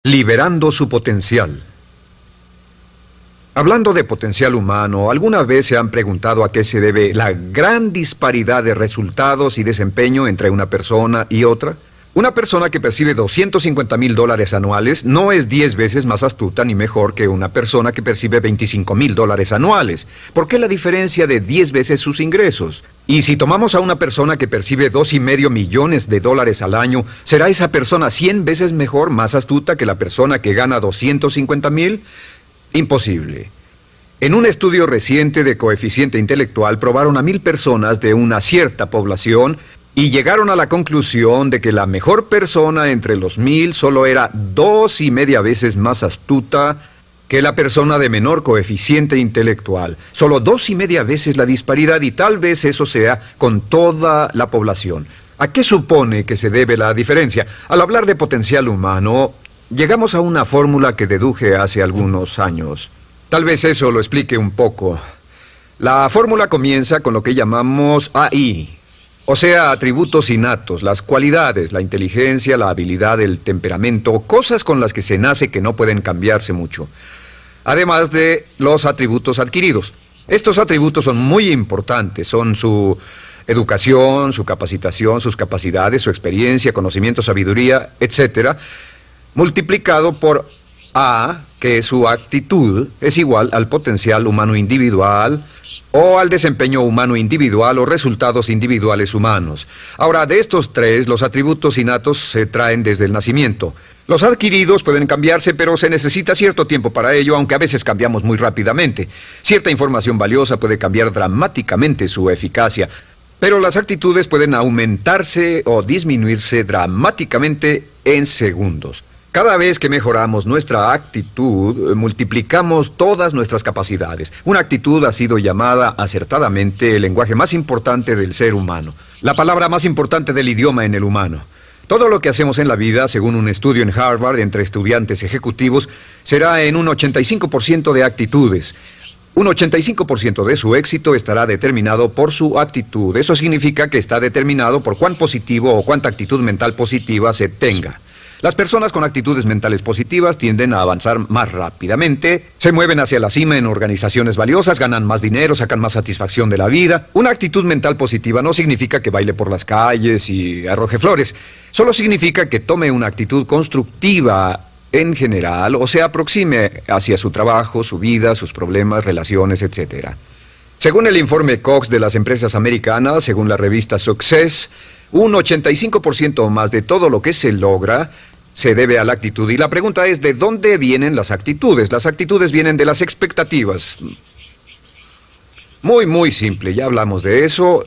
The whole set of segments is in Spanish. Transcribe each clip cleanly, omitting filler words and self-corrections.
Liberando su potencial. Hablando de potencial humano, ¿alguna vez se han preguntado a qué se debe la gran disparidad de resultados y desempeño entre una persona y otra? Una persona que percibe $250,000 anuales no es 10 veces más astuta ni mejor que una persona que percibe $25,000 anuales. ¿Por qué la diferencia de 10 veces sus ingresos? Y si tomamos a una persona que percibe $2,5 millones al año, ¿será esa persona 100 veces mejor, más astuta que la persona que gana $250,000? Imposible. En un estudio reciente de coeficiente intelectual probaron a 1,000 personas de una cierta población y llegaron a la conclusión de que la mejor persona entre los 1,000 solo era 2,5 veces más astuta que la persona de menor coeficiente intelectual. Solo 2,5 veces la disparidad, y tal vez eso sea con toda la población. ¿A qué supone que se debe la diferencia? Al hablar de potencial humano, llegamos a una fórmula que deduje hace algunos años. Tal vez eso lo explique un poco. La fórmula comienza con lo que llamamos AI, o sea, atributos innatos, las cualidades, la inteligencia, la habilidad, el temperamento, cosas con las que se nace que no pueden cambiarse mucho. Además de los atributos adquiridos. Estos atributos son muy importantes, son su educación, su capacitación, sus capacidades, su experiencia, conocimiento, sabiduría, etcétera, multiplicado por A, que es su actitud, es igual al potencial humano individual o al desempeño humano individual o resultados individuales humanos. Ahora, de estos tres, los atributos innatos se traen desde el nacimiento. Los adquiridos pueden cambiarse, pero se necesita cierto tiempo para ello, aunque a veces cambiamos muy rápidamente. Cierta información valiosa puede cambiar dramáticamente su eficacia, pero las actitudes pueden aumentarse o disminuirse dramáticamente en segundos. Cada vez que mejoramos nuestra actitud, multiplicamos todas nuestras capacidades. Una actitud ha sido llamada acertadamente el lenguaje más importante del ser humano, la palabra más importante del idioma en el humano. Todo lo que hacemos en la vida, según un estudio en Harvard entre estudiantes ejecutivos, será en un 85% de actitudes. Un 85% de su éxito estará determinado por su actitud. Eso significa que está determinado por cuán positivo o cuánta actitud mental positiva se tenga. Las personas con actitudes mentales positivas tienden a avanzar más rápidamente, se mueven hacia la cima en organizaciones valiosas, ganan más dinero, sacan más satisfacción de la vida. Una actitud mental positiva no significa que baile por las calles y arroje flores. Solo significa que tome una actitud constructiva en general o se aproxime hacia su trabajo, su vida, sus problemas, relaciones, etc. Según el informe Cox de las empresas americanas, según la revista Success, un 85% o más de todo lo que se logra se debe a la actitud. Y la pregunta es, ¿de dónde vienen las actitudes? Las actitudes vienen de las expectativas. Muy simple, ya hablamos de eso.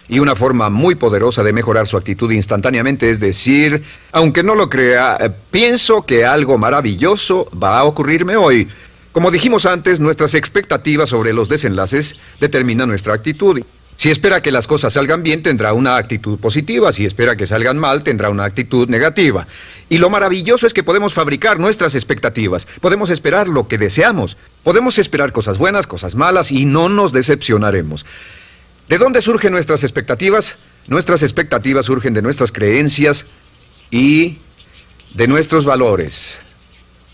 Y una forma muy poderosa de mejorar su actitud instantáneamente es decir, aunque no lo crea, pienso que algo maravilloso va a ocurrirme hoy. Como dijimos antes, nuestras expectativas sobre los desenlaces determinan nuestra actitud. Si espera que las cosas salgan bien, tendrá una actitud positiva. Si espera que salgan mal, tendrá una actitud negativa. Y lo maravilloso es que podemos fabricar nuestras expectativas. Podemos esperar lo que deseamos. Podemos esperar cosas buenas, cosas malas, y no nos decepcionaremos. ¿De dónde surgen nuestras expectativas? Nuestras expectativas surgen de nuestras creencias y de nuestros valores.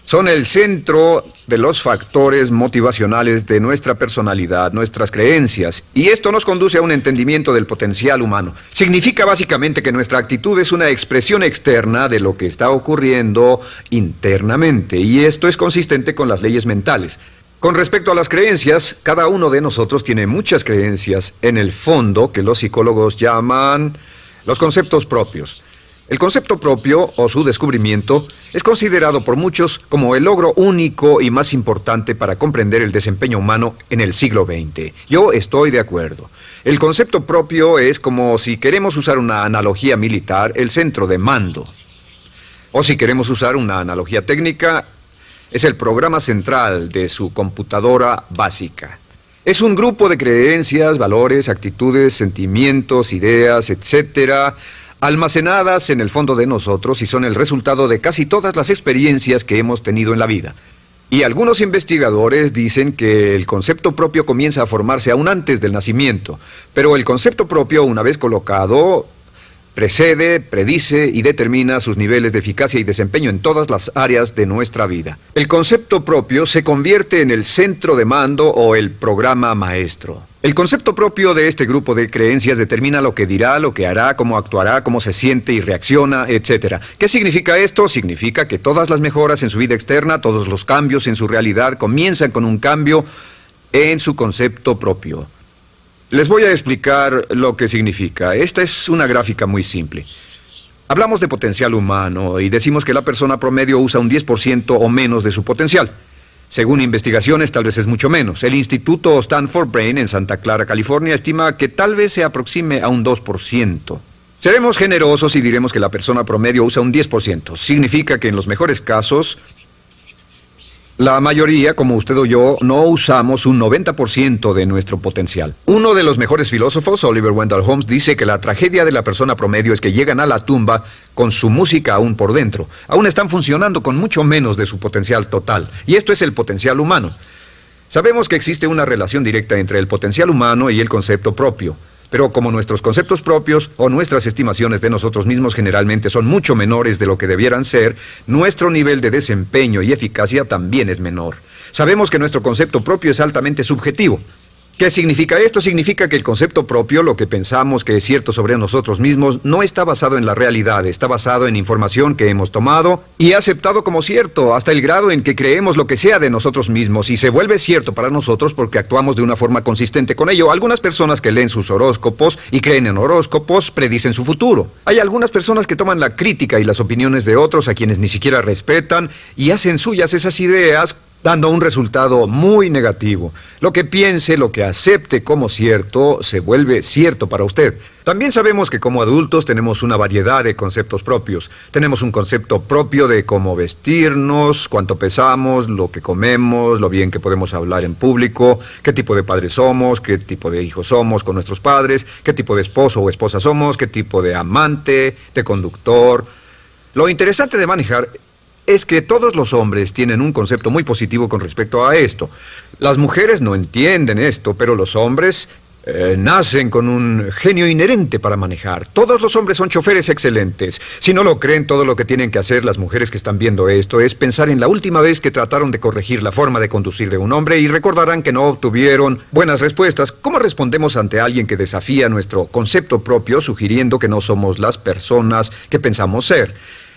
Son el centro de los factores motivacionales de nuestra personalidad, nuestras creencias. Y esto nos conduce a un entendimiento del potencial humano. Significa básicamente que nuestra actitud es una expresión externa de lo que está ocurriendo internamente. Y esto es consistente con las leyes mentales. Con respecto a las creencias, cada uno de nosotros tiene muchas creencias en el fondo que los psicólogos llaman los conceptos propios. El concepto propio, o su descubrimiento, es considerado por muchos como el logro único y más importante para comprender el desempeño humano en el siglo XX. Yo estoy de acuerdo. El concepto propio es como, si queremos usar una analogía militar, el centro de mando. O si queremos usar una analogía técnica, es el programa central de su computadora básica. Es un grupo de creencias, valores, actitudes, sentimientos, ideas, etcétera, almacenadas en el fondo de nosotros y son el resultado de casi todas las experiencias que hemos tenido en la vida. Y algunos investigadores dicen que el concepto propio comienza a formarse aún antes del nacimiento, pero el concepto propio, una vez colocado, precede, predice y determina sus niveles de eficacia y desempeño en todas las áreas de nuestra vida. El concepto propio se convierte en el centro de mando o el programa maestro. El concepto propio de este grupo de creencias determina lo que dirá, lo que hará, cómo actuará, cómo se siente y reacciona, etc. ¿Qué significa esto? Significa que todas las mejoras en su vida externa, todos los cambios en su realidad comienzan con un cambio en su concepto propio. Les voy a explicar lo que significa. Esta es una gráfica muy simple. Hablamos de potencial humano y decimos que la persona promedio usa un 10% o menos de su potencial. Según investigaciones, tal vez es mucho menos. El Instituto Stanford Brain en Santa Clara, California, estima que tal vez se aproxime a un 2%. Seremos generosos y diremos que la persona promedio usa un 10%. Significa que en los mejores casos, la mayoría, como usted o yo, no usamos un 90% de nuestro potencial. Uno de los mejores filósofos, Oliver Wendell Holmes, dice que la tragedia de la persona promedio es que llegan a la tumba con su música aún por dentro. Aún están funcionando con mucho menos de su potencial total. Y esto es el potencial humano. Sabemos que existe una relación directa entre el potencial humano y el concepto propio. Pero como nuestros conceptos propios o nuestras estimaciones de nosotros mismos generalmente son mucho menores de lo que debieran ser, nuestro nivel de desempeño y eficacia también es menor. Sabemos que nuestro concepto propio es altamente subjetivo. ¿Qué significa esto? Significa que el concepto propio, lo que pensamos que es cierto sobre nosotros mismos, no está basado en la realidad, está basado en información que hemos tomado y aceptado como cierto, hasta el grado en que creemos lo que sea de nosotros mismos y se vuelve cierto para nosotros porque actuamos de una forma consistente con ello. Algunas personas que leen sus horóscopos y creen en horóscopos predicen su futuro. Hay algunas personas que toman la crítica y las opiniones de otros a quienes ni siquiera respetan y hacen suyas esas ideas, dando un resultado muy negativo. Lo que piense, lo que acepte como cierto, se vuelve cierto para usted. También sabemos que como adultos tenemos una variedad de conceptos propios. Tenemos un concepto propio de cómo vestirnos, cuánto pesamos, lo que comemos, lo bien que podemos hablar en público, qué tipo de padres somos, qué tipo de hijos somos con nuestros padres, qué tipo de esposo o esposa somos, qué tipo de amante, de conductor. Lo interesante de manejar es que todos los hombres tienen un concepto muy positivo con respecto a esto. Las mujeres no entienden esto, pero los hombres nacen con un genio inherente para manejar. Todos los hombres son choferes excelentes. Si no lo creen, todo lo que tienen que hacer las mujeres que están viendo esto es pensar en la última vez que trataron de corregir la forma de conducir de un hombre y recordarán que no obtuvieron buenas respuestas. ¿Cómo respondemos ante alguien que desafía nuestro concepto propio, sugiriendo que no somos las personas que pensamos ser?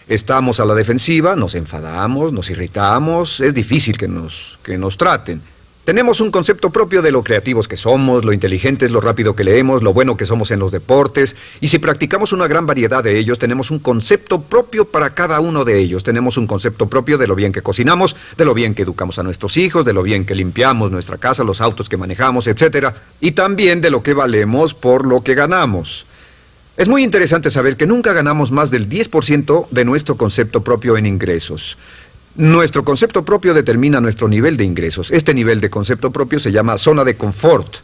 Estamos a la defensiva, nos enfadamos, nos irritamos, es difícil que nos traten. Tenemos un concepto propio de lo creativos que somos, lo inteligentes, lo rápido que leemos, lo bueno que somos en los deportes, y si practicamos una gran variedad de ellos, tenemos un concepto propio para cada uno de ellos. Tenemos un concepto propio de lo bien que cocinamos, de lo bien que educamos a nuestros hijos, de lo bien que limpiamos nuestra casa, los autos que manejamos, etc. Y también de lo que valemos por lo que ganamos. Es muy interesante saber que nunca ganamos más del 10% de nuestro concepto propio en ingresos. Nuestro concepto propio determina nuestro nivel de ingresos. Este nivel de concepto propio se llama zona de confort.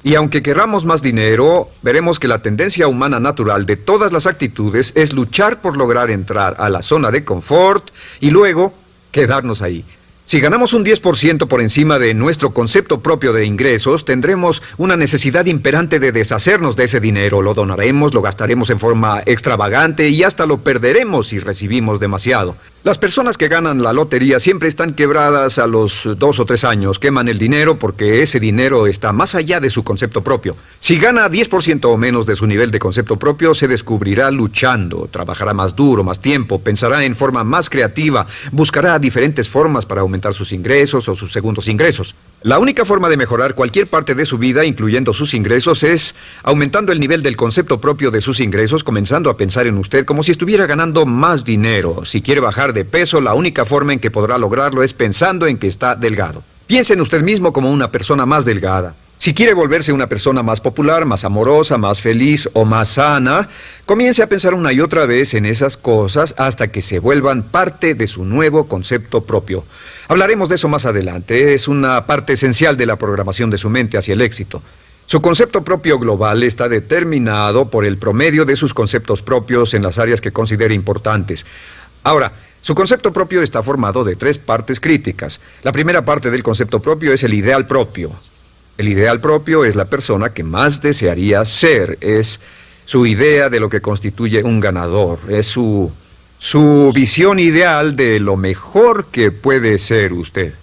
Y aunque querramos más dinero, veremos que la tendencia humana natural de todas las actitudes es luchar por lograr entrar a la zona de confort y luego quedarnos ahí. Si ganamos un 10% por encima de nuestro concepto propio de ingresos, tendremos una necesidad imperante de deshacernos de ese dinero. Lo donaremos, lo gastaremos en forma extravagante y hasta lo perderemos si recibimos demasiado. Las personas que ganan la lotería siempre están quebradas a los 2 o 3 años. Queman el dinero porque ese dinero está más allá de su concepto propio. Si gana 10% o menos de su nivel de concepto propio, se descubrirá luchando, trabajará más duro, más tiempo, pensará en forma más creativa, buscará diferentes formas para aumentar sus ingresos o sus segundos ingresos. La única forma de mejorar cualquier parte de su vida, incluyendo sus ingresos, es aumentando el nivel del concepto propio de sus ingresos, comenzando a pensar en usted como si estuviera ganando más dinero. Si quiere bajar de peso, la única forma en que podrá lograrlo es pensando en que está delgado. Piense en usted mismo como una persona más delgada. Si quiere volverse una persona más popular, más amorosa, más feliz o más sana, comience a pensar una y otra vez en esas cosas hasta que se vuelvan parte de su nuevo concepto propio. Hablaremos de eso más adelante. Es una parte esencial de la programación de su mente hacia el éxito. Su concepto propio global está determinado por el promedio de sus conceptos propios en las áreas que considere importantes. Ahora, su concepto propio está formado de 3 partes críticas. La primera parte del concepto propio es el ideal propio. El ideal propio es la persona que más desearía ser, es su idea de lo que constituye un ganador, es su visión ideal de lo mejor que puede ser usted.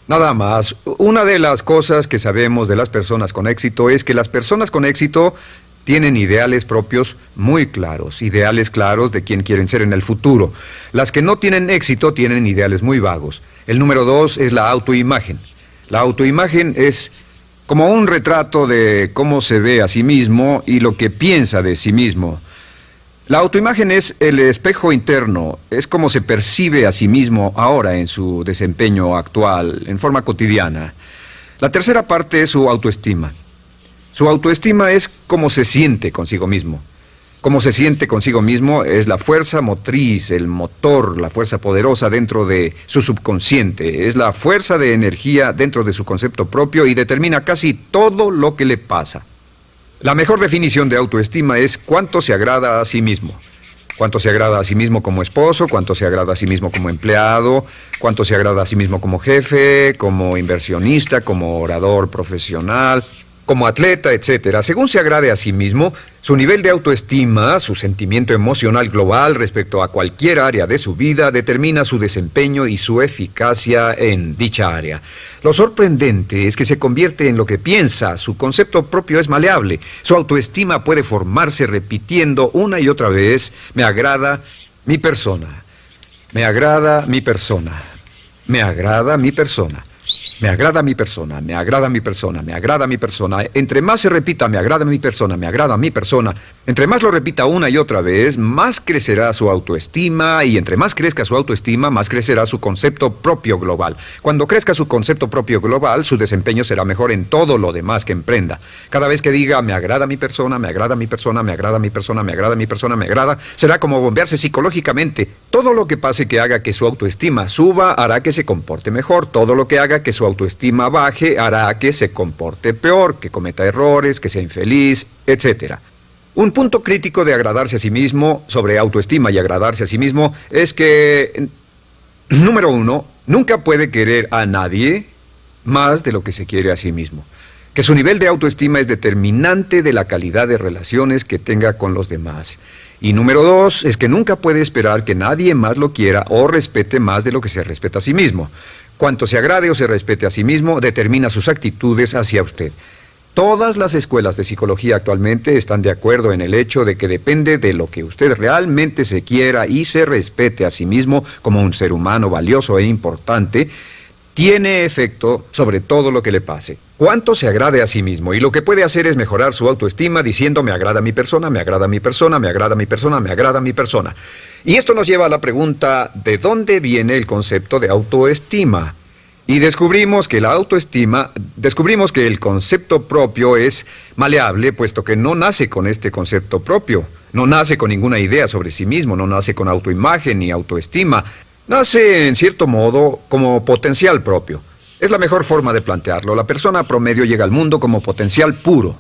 Nada más, una de las cosas que sabemos de las personas con éxito es que las personas con éxito tienen ideales propios muy claros, ideales claros de quién quieren ser en el futuro. Las que no tienen éxito tienen ideales muy vagos. El número 2 es la autoimagen. La autoimagen es como un retrato de cómo se ve a sí mismo y lo que piensa de sí mismo. La autoimagen es el espejo interno, es como se percibe a sí mismo ahora en su desempeño actual, en forma cotidiana. La tercera parte es su autoestima. Su autoestima es cómo se siente consigo mismo. Cómo se siente consigo mismo es la fuerza motriz, el motor, la fuerza poderosa dentro de su subconsciente. Es la fuerza de energía dentro de su concepto propio y determina casi todo lo que le pasa. La mejor definición de autoestima es cuánto se agrada a sí mismo. Cuánto se agrada a sí mismo como esposo, cuánto se agrada a sí mismo como empleado, cuánto se agrada a sí mismo como jefe, como inversionista, como orador profesional, como atleta, etcétera. Según se agrade a sí mismo, su nivel de autoestima, su sentimiento emocional global respecto a cualquier área de su vida, determina su desempeño y su eficacia en dicha área. Lo sorprendente es que se convierte en lo que piensa, su concepto propio es maleable, su autoestima puede formarse repitiendo una y otra vez, me agrada mi persona, me agrada mi persona, me agrada mi persona. Me agrada mi persona, me agrada mi persona, me agrada mi persona. Entre más se repita, me agrada mi persona, me agrada mi persona, entre más lo repita una y otra vez, más crecerá su autoestima y entre más crezca su autoestima, más crecerá su concepto propio global. Cuando crezca su concepto propio global, su desempeño será mejor en todo lo demás que emprenda. Cada vez que diga, me agrada mi persona, me agrada mi persona, me agrada mi persona, me agrada mi persona, me agrada, será como bombearse psicológicamente. Todo lo que pase que haga que su autoestima suba, hará que se comporte mejor. Todo lo que haga que su autoestima baje hará que se comporte peor, que cometa errores, que sea infeliz, etc. Un punto crítico de agradarse a sí mismo, sobre autoestima y agradarse a sí mismo, es que, número 1, nunca puede querer a nadie más de lo que se quiere a sí mismo. Que su nivel de autoestima es determinante de la calidad de relaciones que tenga con los demás. Y número 2, es que nunca puede esperar que nadie más lo quiera o respete más de lo que se respeta a sí mismo. Cuanto se agrade o se respete a sí mismo, determina sus actitudes hacia usted. Todas las escuelas de psicología actualmente están de acuerdo en el hecho de que depende de lo que usted realmente se quiera y se respete a sí mismo como un ser humano valioso e importante, tiene efecto sobre todo lo que le pase. Cuánto se agrade a sí mismo, y lo que puede hacer es mejorar su autoestima diciendo me agrada mi persona, me agrada mi persona, me agrada mi persona, me agrada mi persona. Y esto nos lleva a la pregunta, ¿de dónde viene el concepto de autoestima? Y descubrimos que el concepto propio es maleable, puesto que no nace con este concepto propio, no nace con ninguna idea sobre sí mismo, no nace con autoimagen ni autoestima. Nace, en cierto modo, como potencial propio. Es la mejor forma de plantearlo. La persona promedio llega al mundo como potencial puro.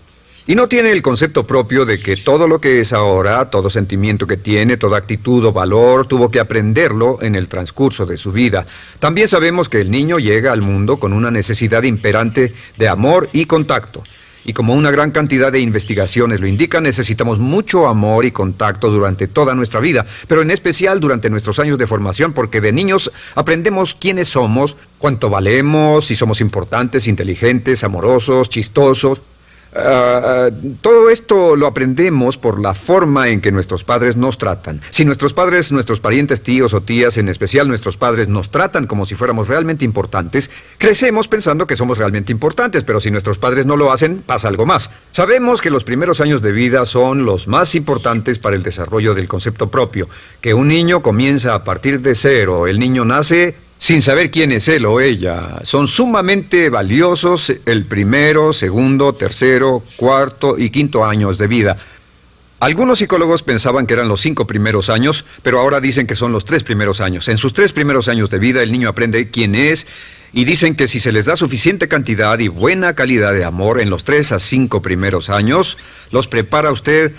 Y no tiene el concepto propio de que todo lo que es ahora, todo sentimiento que tiene, toda actitud o valor, tuvo que aprenderlo en el transcurso de su vida. También sabemos que el niño llega al mundo con una necesidad imperante de amor y contacto. Y como una gran cantidad de investigaciones lo indican, necesitamos mucho amor y contacto durante toda nuestra vida, pero en especial durante nuestros años de formación, porque de niños aprendemos quiénes somos, cuánto valemos, si somos importantes, inteligentes, amorosos, chistosos. Todo esto lo aprendemos por la forma en que nuestros padres nos tratan. Si nuestros padres, nuestros parientes, tíos o tías, en especial nuestros padres, nos tratan como si fuéramos realmente importantes, crecemos pensando que somos realmente importantes, pero si nuestros padres no lo hacen, pasa algo más. Sabemos que los primeros años de vida son los más importantes para el desarrollo del concepto propio, que un niño comienza a partir de cero. El niño nace sin saber quién es él o ella. Son sumamente valiosos el primero, segundo, tercero, cuarto y quinto años de vida. Algunos psicólogos pensaban que eran los 5 primeros años, pero ahora dicen que son los 3 primeros años. En sus 3 primeros años de vida el niño aprende quién es y dicen que si se les da suficiente cantidad y buena calidad de amor en los 3 a 5 primeros años, los prepara usted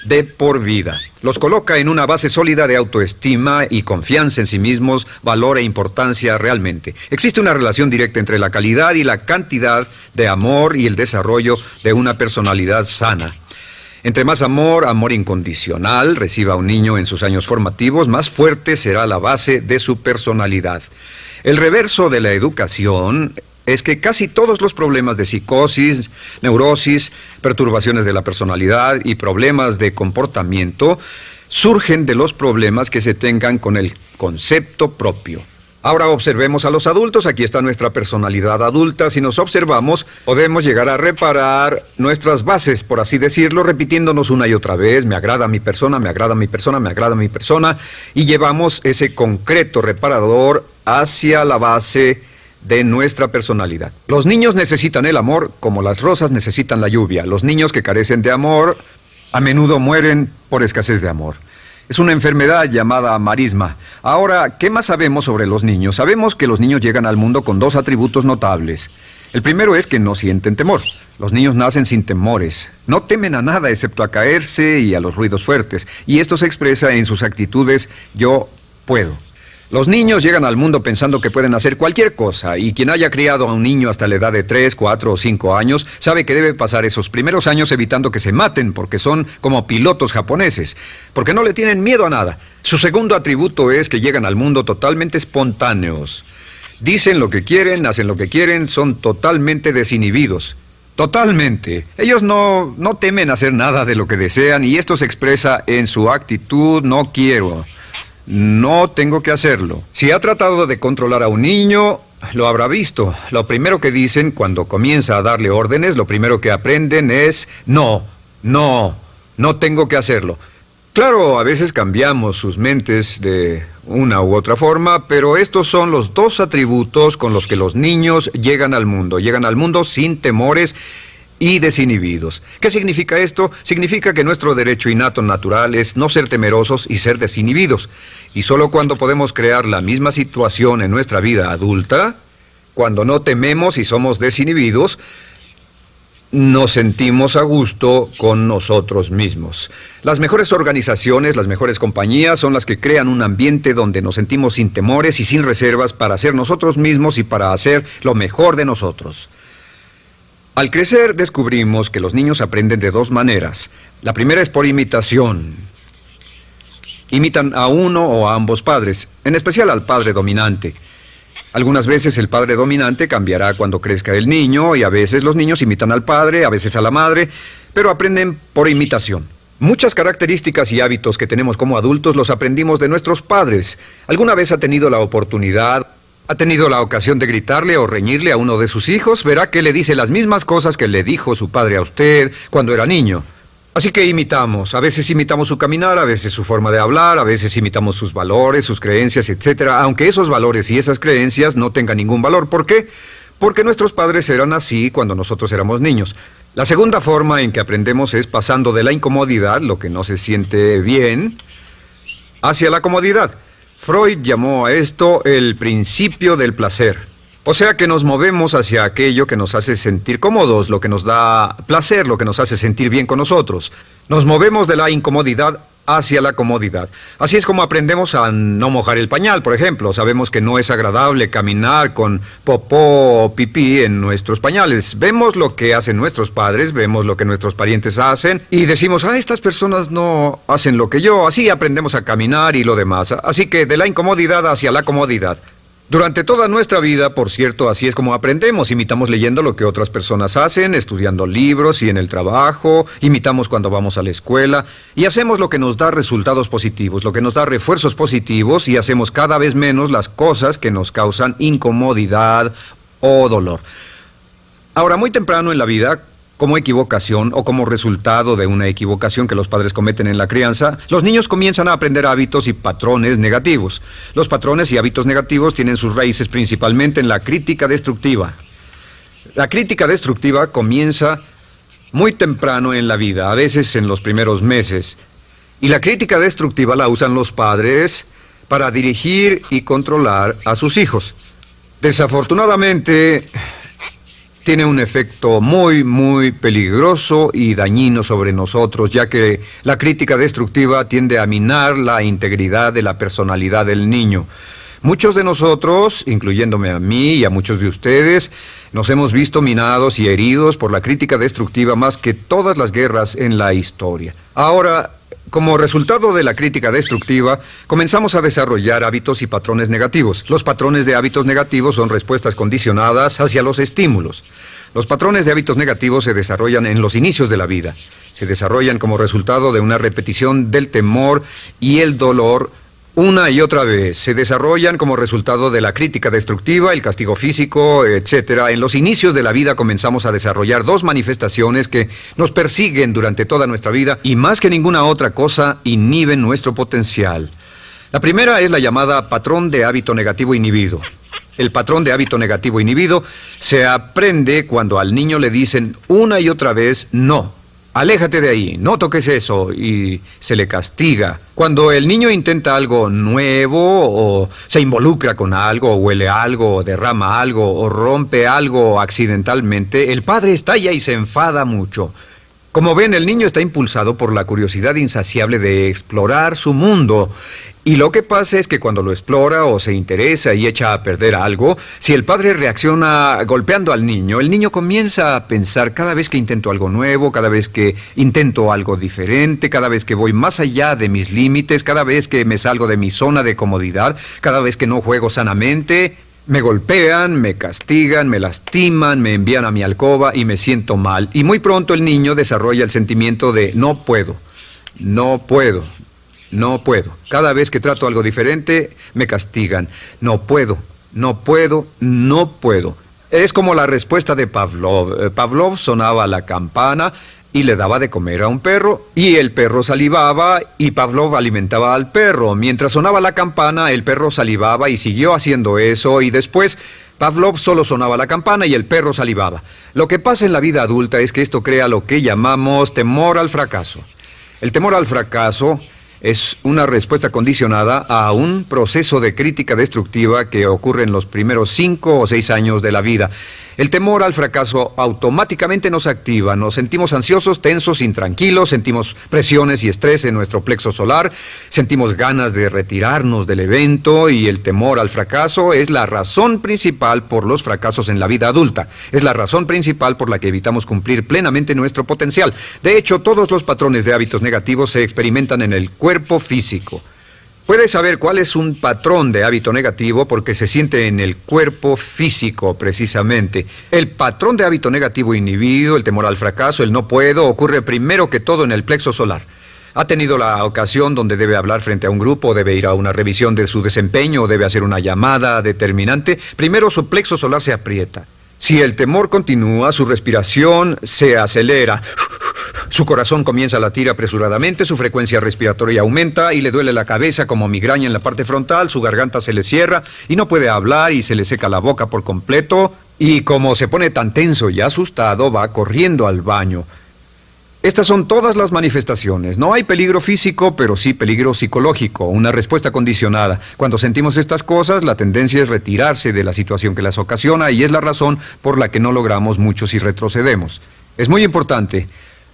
de por vida. Los coloca en una base sólida de autoestima y confianza en sí mismos, valor e importancia realmente. Existe una relación directa entre la calidad y la cantidad de amor y el desarrollo de una personalidad sana. Entre más amor, amor incondicional, reciba un niño en sus años formativos, más fuerte será la base de su personalidad. El reverso de la educación es que casi todos los problemas de psicosis, neurosis, perturbaciones de la personalidad y problemas de comportamiento surgen de los problemas que se tengan con el concepto propio. Ahora observemos a los adultos. Aquí está nuestra personalidad adulta. Si nos observamos, podemos llegar a reparar nuestras bases, por así decirlo, repitiéndonos una y otra vez: me agrada mi persona, me agrada mi persona, me agrada mi persona, y llevamos ese concreto reparador hacia la base de nuestra personalidad. Los niños necesitan el amor como las rosas necesitan la lluvia. Los niños que carecen de amor a menudo mueren por escasez de amor. Es una enfermedad llamada marisma. Ahora, ¿qué más sabemos sobre los niños? Sabemos que los niños llegan al mundo con dos atributos notables. El primero es que no sienten temor. Los niños nacen sin temores. No temen a nada excepto a caerse y a los ruidos fuertes. Y esto se expresa en sus actitudes: yo puedo. Los niños llegan al mundo pensando que pueden hacer cualquier cosa, y quien haya criado a un niño hasta la edad de 3, 4 o 5 años sabe que debe pasar esos primeros años evitando que se maten, porque son como pilotos japoneses, porque no le tienen miedo a nada. Su segundo atributo es que llegan al mundo totalmente espontáneos. Dicen lo que quieren, hacen lo que quieren, son totalmente desinhibidos. Totalmente. Ellos no temen hacer nada de lo que desean, y esto se expresa en su actitud: no quiero. No tengo que hacerlo. Si ha tratado de controlar a un niño, lo habrá visto. Lo primero que dicen cuando comienza a darle órdenes, lo primero que aprenden es: no tengo que hacerlo. Claro, a veces cambiamos sus mentes de una u otra forma, pero estos son los dos atributos con los que los niños llegan al mundo. Llegan al mundo sin temores y desinhibidos. ¿Qué significa esto? Significa que nuestro derecho innato natural es no ser temerosos y ser desinhibidos. Y solo cuando podemos crear la misma situación en nuestra vida adulta, cuando no tememos y somos desinhibidos, nos sentimos a gusto con nosotros mismos. Las mejores organizaciones, las mejores compañías son las que crean un ambiente donde nos sentimos sin temores y sin reservas para ser nosotros mismos y para hacer lo mejor de nosotros. Al crecer descubrimos que los niños aprenden de dos maneras. La primera es por imitación. Imitan a uno o a ambos padres, en especial al padre dominante. Algunas veces el padre dominante cambiará cuando crezca el niño, y a veces los niños imitan al padre, a veces a la madre, pero aprenden por imitación. Muchas características y hábitos que tenemos como adultos los aprendimos de nuestros padres. ¿Alguna vez ha tenido la ocasión de gritarle o reñirle a uno de sus hijos? Verá que le dice las mismas cosas que le dijo su padre a usted cuando era niño. Así que imitamos. A veces imitamos su caminar, a veces su forma de hablar, a veces imitamos sus valores, sus creencias, etc. Aunque esos valores y esas creencias no tengan ningún valor. ¿Por qué? Porque nuestros padres eran así cuando nosotros éramos niños. La segunda forma en que aprendemos es pasando de la incomodidad, lo que no se siente bien, hacia la comodidad. Freud llamó a esto el principio del placer. O sea que nos movemos hacia aquello que nos hace sentir cómodos, lo que nos da placer, lo que nos hace sentir bien con nosotros. Nos movemos de la incomodidad hacia la comodidad. Así es como aprendemos a no mojar el pañal, por ejemplo. Sabemos que no es agradable caminar con popó o pipí en nuestros pañales. Vemos lo que hacen nuestros padres, vemos lo que nuestros parientes hacen y decimos: estas personas no hacen lo que yo. Así aprendemos a caminar y lo demás. Así que de la incomodidad hacia la comodidad. Durante toda nuestra vida, por cierto, así es como aprendemos. Imitamos leyendo lo que otras personas hacen, estudiando libros y en el trabajo, imitamos cuando vamos a la escuela, y hacemos lo que nos da resultados positivos, lo que nos da refuerzos positivos, y hacemos cada vez menos las cosas que nos causan incomodidad o dolor. Ahora, muy temprano en la vida, como equivocación o como resultado de una equivocación que los padres cometen en la crianza, los niños comienzan a aprender hábitos y patrones negativos. Los patrones y hábitos negativos tienen sus raíces principalmente en la crítica destructiva. La crítica destructiva comienza muy temprano en la vida, a veces en los primeros meses. Y la crítica destructiva la usan los padres para dirigir y controlar a sus hijos. Desafortunadamente, tiene un efecto muy peligroso y dañino sobre nosotros, ya que la crítica destructiva tiende a minar la integridad de la personalidad del niño. Muchos de nosotros, incluyéndome a mí y a muchos de ustedes, nos hemos visto minados y heridos por la crítica destructiva más que todas las guerras en la historia. Ahora, como resultado de la crítica destructiva, comenzamos a desarrollar hábitos y patrones negativos. Los patrones de hábitos negativos son respuestas condicionadas hacia los estímulos. Los patrones de hábitos negativos se desarrollan en los inicios de la vida. Se desarrollan como resultado de una repetición del temor y el dolor una y otra vez. Se desarrollan como resultado de la crítica destructiva, el castigo físico, etc. En los inicios de la vida comenzamos a desarrollar dos manifestaciones que nos persiguen durante toda nuestra vida y más que ninguna otra cosa inhiben nuestro potencial. La primera es la llamada patrón de hábito negativo inhibido. El patrón de hábito negativo inhibido se aprende cuando al niño le dicen una y otra vez no. Aléjate de ahí, no toques eso, y se le castiga. Cuando el niño intenta algo nuevo, o se involucra con algo, o huele algo, o derrama algo, o rompe algo accidentalmente, el padre estalla y se enfada mucho. Como ven, el niño está impulsado por la curiosidad insaciable de explorar su mundo. Y lo que pasa es que cuando lo explora o se interesa y echa a perder algo, si el padre reacciona golpeando al niño, el niño comienza a pensar cada vez que intento algo nuevo, cada vez que intento algo diferente, cada vez que voy más allá de mis límites, cada vez que me salgo de mi zona de comodidad, cada vez que no juego sanamente, me golpean, me castigan, me lastiman, me envían a mi alcoba y me siento mal. Y muy pronto el niño desarrolla el sentimiento de no puedo, no puedo. No puedo. Cada vez que trato algo diferente, me castigan. No puedo, no puedo, no puedo. Es como la respuesta de Pavlov. Pavlov sonaba la campana y le daba de comer a un perro, y el perro salivaba, y Pavlov alimentaba al perro. Mientras sonaba la campana, el perro salivaba y siguió haciendo eso, y después Pavlov solo sonaba la campana y el perro salivaba. Lo que pasa en la vida adulta es que esto crea lo que llamamos temor al fracaso. El temor al fracaso es una respuesta condicionada a un proceso de crítica destructiva que ocurre en los primeros 5 o 6 años de la vida. El temor al fracaso automáticamente nos activa, nos sentimos ansiosos, tensos, intranquilos, sentimos presiones y estrés en nuestro plexo solar, sentimos ganas de retirarnos del evento, y el temor al fracaso es la razón principal por los fracasos en la vida adulta. Es la razón principal por la que evitamos cumplir plenamente nuestro potencial. De hecho, todos los patrones de hábitos negativos se experimentan en el cuerpo físico. Puedes saber cuál es un patrón de hábito negativo porque se siente en el cuerpo físico, precisamente. El patrón de hábito negativo inhibido, el temor al fracaso, el no puedo, ocurre primero que todo en el plexo solar. ¿Ha tenido la ocasión donde debe hablar frente a un grupo, debe ir a una revisión de su desempeño o debe hacer una llamada determinante? Primero su plexo solar se aprieta. Si el temor continúa, su respiración se acelera. Su corazón comienza a latir apresuradamente, su frecuencia respiratoria aumenta y le duele la cabeza como migraña en la parte frontal, su garganta se le cierra y no puede hablar y se le seca la boca por completo, y como se pone tan tenso y asustado, va corriendo al baño. Estas son todas las manifestaciones. No hay peligro físico, pero sí peligro psicológico, una respuesta condicionada. Cuando sentimos estas cosas, la tendencia es retirarse de la situación que las ocasiona, y es la razón por la que no logramos mucho si retrocedemos. Es muy importante.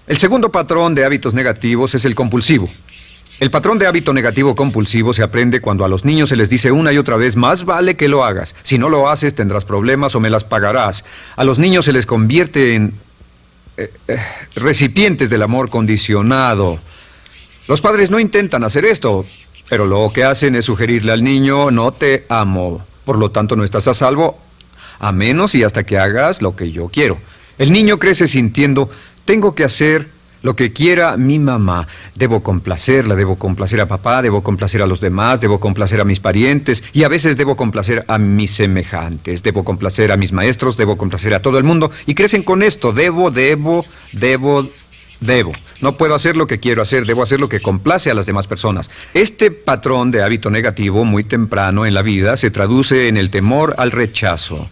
El segundo patrón de hábitos negativos es el compulsivo. El patrón de hábito negativo compulsivo se aprende cuando a los niños se les dice una y otra vez: más vale que lo hagas. Si no lo haces, tendrás problemas o me las pagarás. A los niños se les convierte en recipientes del amor condicionado. Los padres no intentan hacer esto, pero lo que hacen es sugerirle al niño: no te amo, por lo tanto no estás a salvo, a menos y hasta que hagas lo que yo quiero. El niño crece sintiendo: tengo que hacer lo que quiera mi mamá. Debo complacerla, debo complacer a papá, debo complacer a los demás, debo complacer a mis parientes, y a veces debo complacer a mis semejantes, debo complacer a mis maestros, debo complacer a todo el mundo, y crecen con esto: debo. No puedo hacer lo que quiero hacer, debo hacer lo que complace a las demás personas. Este patrón de hábito negativo muy temprano en la vida se traduce en el temor al rechazo.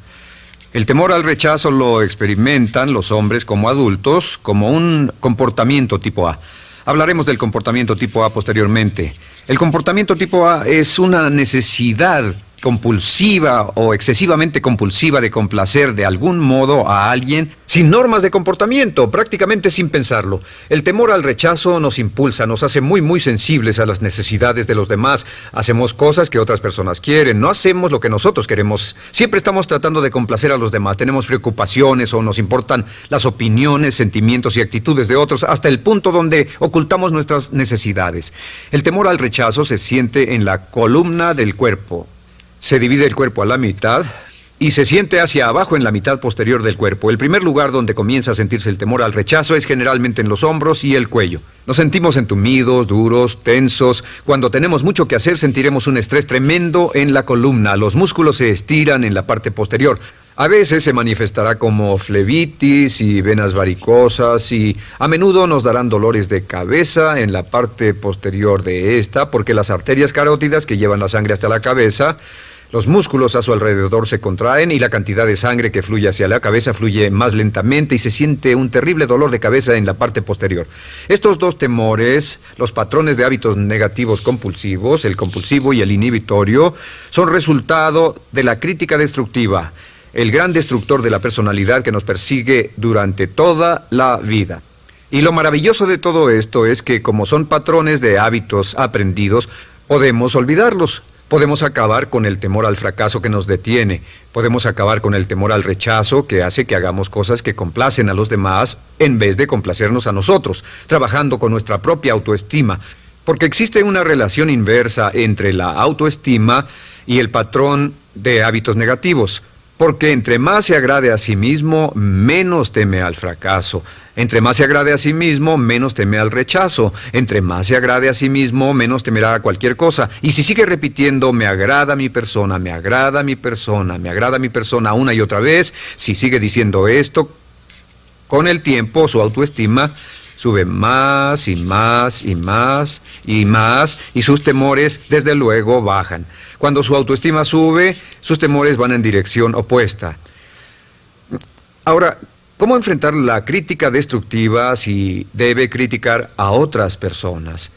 El temor al rechazo lo experimentan los hombres como adultos como un comportamiento tipo A. Hablaremos del comportamiento tipo A posteriormente. El comportamiento tipo A es una necesidad compulsiva o excesivamente compulsiva de complacer de algún modo a alguien sin normas de comportamiento, prácticamente sin pensarlo. El temor al rechazo nos impulsa, nos hace muy sensibles a las necesidades de los demás. Hacemos cosas que otras personas quieren, no hacemos lo que nosotros queremos. Siempre estamos tratando de complacer a los demás. Tenemos preocupaciones o nos importan las opiniones, sentimientos y actitudes de otros hasta el punto donde ocultamos nuestras necesidades. El temor al rechazo se siente en la columna del cuerpo. Se divide el cuerpo a la mitad y se siente hacia abajo en la mitad posterior del cuerpo. El primer lugar donde comienza a sentirse el temor al rechazo es generalmente en los hombros y el cuello. Nos sentimos entumidos, duros, tensos. Cuando tenemos mucho que hacer, sentiremos un estrés tremendo en la columna. Los músculos se estiran en la parte posterior. A veces se manifestará como flebitis y venas varicosas y a menudo nos darán dolores de cabeza en la parte posterior de esta porque las arterias carótidas que llevan la sangre hasta la cabeza, los músculos a su alrededor se contraen y la cantidad de sangre que fluye hacia la cabeza fluye más lentamente y se siente un terrible dolor de cabeza en la parte posterior. Estos dos temores, los patrones de hábitos negativos compulsivos, el compulsivo y el inhibitorio, son resultado de la crítica destructiva, el gran destructor de la personalidad que nos persigue durante toda la vida. Y lo maravilloso de todo esto es que como son patrones de hábitos aprendidos, podemos olvidarlos. Podemos acabar con el temor al fracaso que nos detiene. Podemos acabar con el temor al rechazo que hace que hagamos cosas que complacen a los demás en vez de complacernos a nosotros, trabajando con nuestra propia autoestima. Porque existe una relación inversa entre la autoestima y el patrón de hábitos negativos. Porque entre más se agrade a sí mismo, menos teme al fracaso. Entre más se agrade a sí mismo, menos teme al rechazo. Entre más se agrade a sí mismo, menos temerá a cualquier cosa. Y si sigue repitiendo, me agrada mi persona, me agrada mi persona, me agrada mi persona una y otra vez, si sigue diciendo esto, con el tiempo su autoestima sube más y más y más y más y sus temores desde luego bajan. Cuando su autoestima sube, sus temores van en dirección opuesta. Ahora, ¿cómo enfrentar la crítica destructiva si debe criticar a otras personas?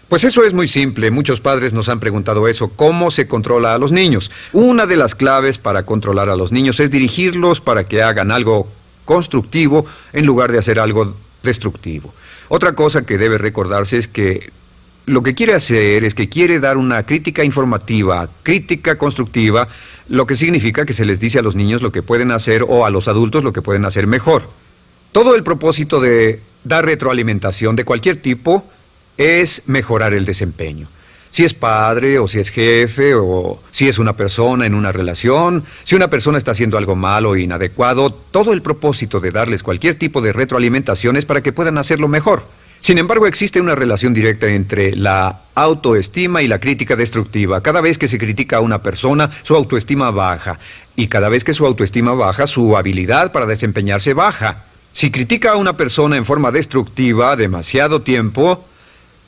Pues eso es muy simple. Muchos padres nos han preguntado eso. ¿Cómo se controla a los niños? Una de las claves para controlar a los niños es dirigirlos para que hagan algo constructivo en lugar de hacer algo destructivo. Otra cosa que debe recordarse es que lo que quiere hacer es que quiere dar una crítica informativa, crítica constructiva, lo que significa que se les dice a los niños lo que pueden hacer o a los adultos lo que pueden hacer mejor. Todo el propósito de dar retroalimentación de cualquier tipo es mejorar el desempeño. Si es padre o si es jefe o si es una persona en una relación, si una persona está haciendo algo malo o inadecuado, todo el propósito de darles cualquier tipo de retroalimentación es para que puedan hacerlo mejor. Sin embargo, existe una relación directa entre la autoestima y la crítica destructiva. Cada vez que se critica a una persona, su autoestima baja. Y cada vez que su autoestima baja, su habilidad para desempeñarse baja. Si critica a una persona en forma destructiva demasiado tiempo,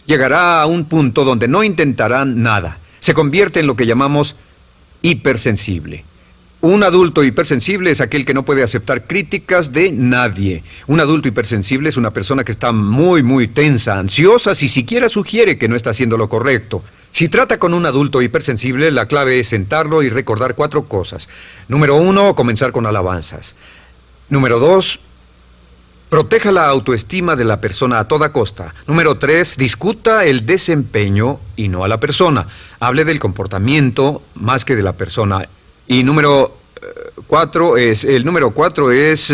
llegará a un punto donde no intentarán nada. Se convierte en lo que llamamos hipersensible. Un adulto hipersensible es aquel que no puede aceptar críticas de nadie. Un adulto hipersensible es una persona que está muy tensa, ansiosa, si siquiera sugiere que no está haciendo lo correcto. Si trata con un adulto hipersensible, la clave es sentarlo y recordar 4 cosas. Número 1, comenzar con alabanzas. Número 2, proteja la autoestima de la persona a toda costa. Número 3, discuta el desempeño y no a la persona. Hable del comportamiento más que de la persona. Y número 4 es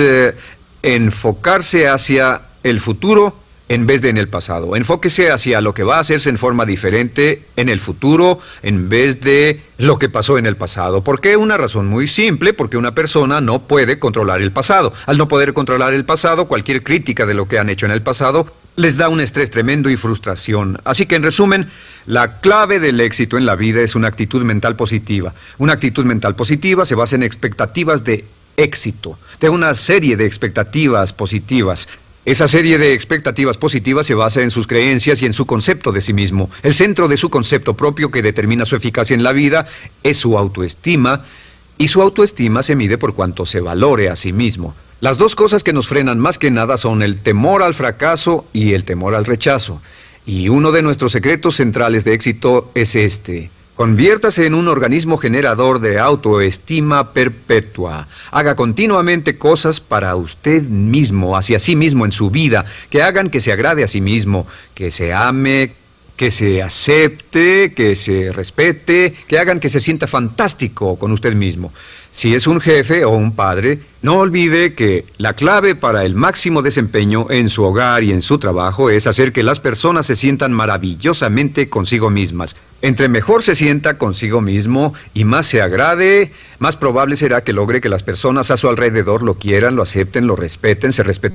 enfocarse hacia el futuro en vez de en el pasado. Enfóquese hacia lo que va a hacerse en forma diferente en el futuro en vez de lo que pasó en el pasado. ¿Por qué? Una razón muy simple, porque una persona no puede controlar el pasado. Al no poder controlar el pasado, cualquier crítica de lo que han hecho en el pasado les da un estrés tremendo y frustración. Así que, en resumen, la clave del éxito en la vida es una actitud mental positiva. Una actitud mental positiva se basa en expectativas de éxito, de una serie de expectativas positivas. Esa serie de expectativas positivas se basa en sus creencias y en su concepto de sí mismo. El centro de su concepto propio que determina su eficacia en la vida es su autoestima, y su autoestima se mide por cuanto se valore a sí mismo. Las dos cosas que nos frenan más que nada son el temor al fracaso y el temor al rechazo. Y uno de nuestros secretos centrales de éxito es este: Conviértase en un organismo generador de autoestima perpetua. Haga continuamente cosas para usted mismo, hacia sí mismo en su vida, que hagan que se agrade a sí mismo, que se ame, que se acepte, que se respete, que hagan que se sienta fantástico con usted mismo. Si es un jefe o un padre, no olvide que la clave para el máximo desempeño en su hogar y en su trabajo es hacer que las personas se sientan maravillosamente consigo mismas. Entre mejor se sienta consigo mismo y más se agrade, más probable será que logre que las personas a su alrededor lo quieran, lo acepten, lo respeten, se respeten.